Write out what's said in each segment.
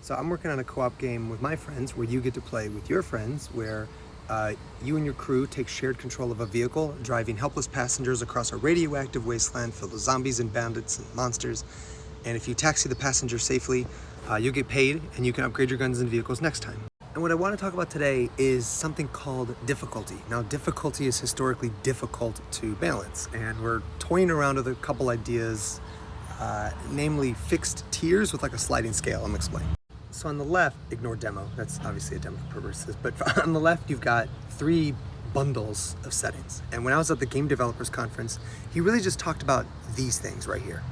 So I'm working on a co-op game with my friends where you get to play with your friends, where you and your crew take shared control of a vehicle, driving helpless passengers across a radioactive wasteland filled with zombies and bandits and monsters. And if you taxi the passenger safely, you'll get paid and you can upgrade your guns and vehicles next time. And what I want to talk about today is something called difficulty. Now, difficulty is historically difficult to balance, and we're toying around with a couple ideas, namely fixed tiers with like a sliding scale. I'm explaining. So on the left, ignore demo, that's obviously a demo for purposes, but on the left you've got 3 bundles of settings. And when I was at the Game Developers Conference, he really just talked about these things right here.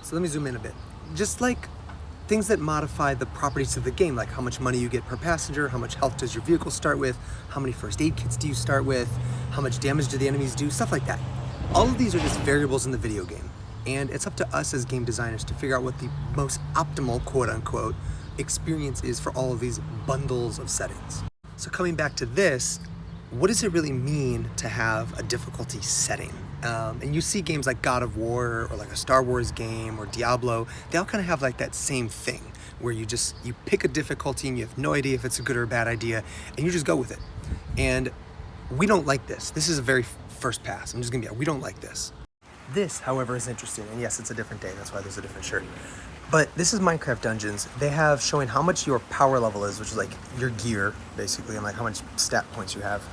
So let me zoom in a bit. Just like things that modify the properties of the game, like how much money you get per passenger, how much health does your vehicle start with, how many first aid kits do you start with, how much damage do the enemies do, stuff like that. All of these are just variables in the video game. And it's up to us as game designers to figure out what the most optimal, quote unquote, experience is for all of these bundles of settings. So coming back to this, what does it really mean to have a difficulty setting? And you see games like God of War or like a Star Wars game or Diablo, they all kind of have like that same thing where you pick a difficulty and you have no idea if it's a good or a bad idea and you just go with it. And we don't like this. This is a very first pass. I'm just gonna be, we don't like this. This, however, is interesting. And yes, it's a different day. That's why there's a different shirt. But this is Minecraft Dungeons. They have showing how much your power level is, which is like your gear, basically, and like how much stat points you have.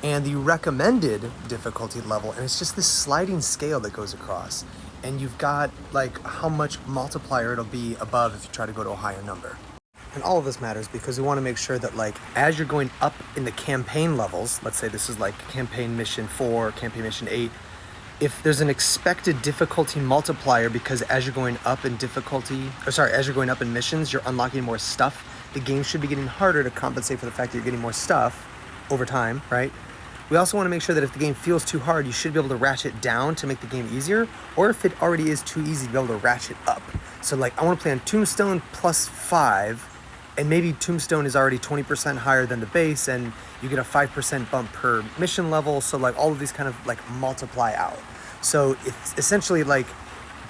And the recommended difficulty level, and it's just this sliding scale that goes across. And you've got like how much multiplier it'll be above if you try to go to a higher number. And all of this matters because we want to make sure that like as you're going up in the campaign levels, let's say this is like campaign mission 4, campaign mission 8, if there's an expected difficulty multiplier because as you're going up in as you're going up in missions, you're unlocking more stuff, the game should be getting harder to compensate for the fact that you're getting more stuff over time, right? We also want to make sure that if the game feels too hard, you should be able to ratchet down to make the game easier, or if it already is too easy, to be able to ratchet up. So like, I want to play on Tombstone plus 5, and maybe Tombstone is already 20% higher than the base, and you get a 5% bump per mission level, so like all of these kind of like multiply out. So it's essentially like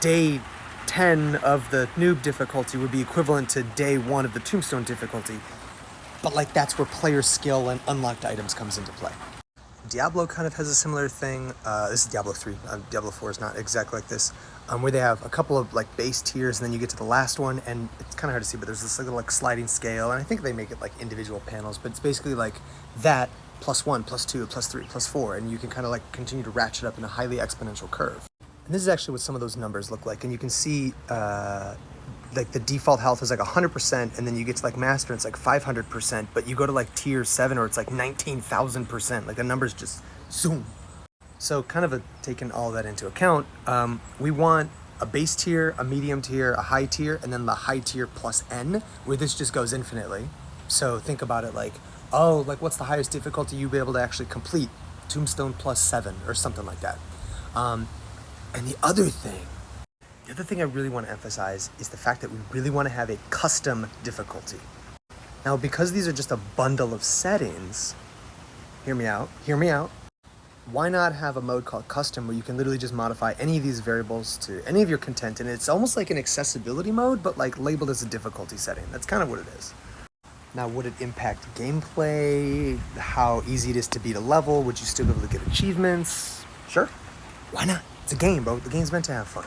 day 10 of the noob difficulty would be equivalent to day 1 of the Tombstone difficulty. But like that's where player skill and unlocked items comes into play. Diablo kind of has a similar thing. This is Diablo 3. Diablo 4 is not exactly like this, where they have a couple of like base tiers and then you get to the last one, and it's kind of hard to see, but there's this little like sliding scale, and I think they make it like individual panels, but it's basically like that plus 1, plus 2, plus 3, plus 4, and you can kind of like continue to ratchet up in a highly exponential curve. And this is actually what some of those numbers look like, and you can see like the default health is like 100%, and then you get to like master and it's like 500%, but you go to like tier 7 or it's like 19,000%, like the numbers just zoom. So kind of taking all that into account, we want a base tier, a medium tier, a high tier, and then the high tier plus N, where this just goes infinitely. So think about it like, oh, like what's the highest difficulty you'll be able to actually complete? Tombstone plus 7 or something like that. And the other thing I really want to emphasize is the fact that we really want to have a custom difficulty. Now, because these are just a bundle of settings, hear me out, why not have a mode called custom where you can literally just modify any of these variables to any of your content, and it's almost like an accessibility mode, but like labeled as a difficulty setting. That's kind of what it is. Now, would it impact gameplay? How easy it is to beat a level? Would you still be able to get achievements? Sure. Why not? It's a game, bro. The game's meant to have fun.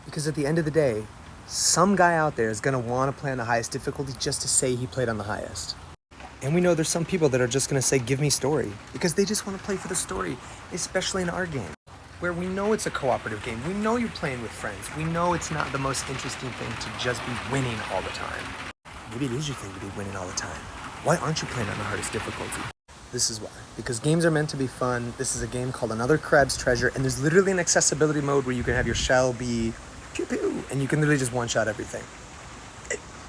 Because at the end of the day, some guy out there is going to want to play on the highest difficulty just to say he played on the highest. And we know there's some people that are just going to say, give me story, because they just want to play for the story, especially in our game, where we know it's a cooperative game. We know you're playing with friends. We know it's not the most interesting thing to just be winning all the time. Maybe it is your thing to be winning all the time. Why aren't you playing on the hardest difficulty? This is why. Because games are meant to be fun. This is a game called Another Crab's Treasure, and there's literally an accessibility mode where you can have your shell be pew pew, and you can literally just one-shot everything.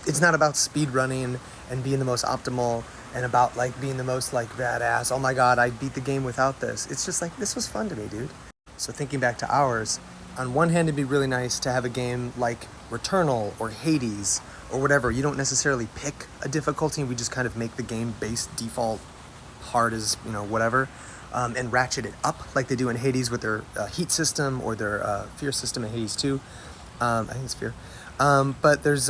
It's not about speed running and being the most optimal and about like being the most like badass. Oh my god, I beat the game without this. It's just like, this was fun to me, dude. So thinking back to ours, on one hand, it'd be really nice to have a game like Returnal or Hades or whatever. You don't necessarily pick a difficulty. We just kind of make the game base default hard as, whatever, and ratchet it up like they do in Hades with their heat system or their fear system in Hades 2. I think it's fear. But there's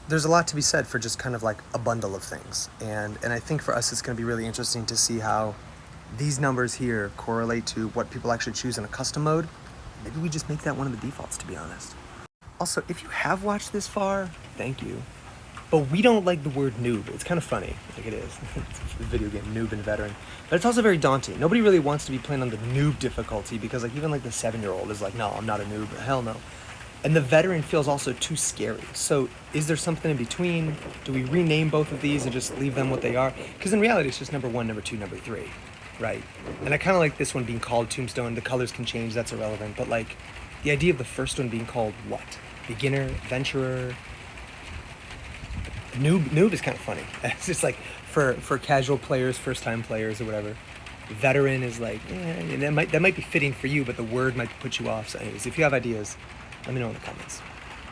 there's a lot to be said for just kind of like a bundle of things. And I think for us, it's going to be really interesting to see how these numbers here correlate to what people actually choose in a custom mode. Maybe we just make that one of the defaults, to be honest. Also, if you have watched this far, thank you. But we don't like the word noob. It's kind of funny, like it is. It's a video game, noob and veteran. But it's also very daunting. Nobody really wants to be playing on the noob difficulty because like even like the 7-year-old is like, no, I'm not a noob, hell no. And the veteran feels also too scary. So is there something in between? Do we rename both of these and just leave them what they are? Because in reality, it's just number 1, number 2, number 3, right? And I kind of like this one being called Tombstone. The colors can change, that's irrelevant. But like the idea of the first one being called what? Beginner, adventurer, noob is kind of funny. It's just like for casual players, first time players or whatever. Veteran is like, that might be fitting for you, but the word might put you off. So anyways, if you have ideas, let me know in the comments.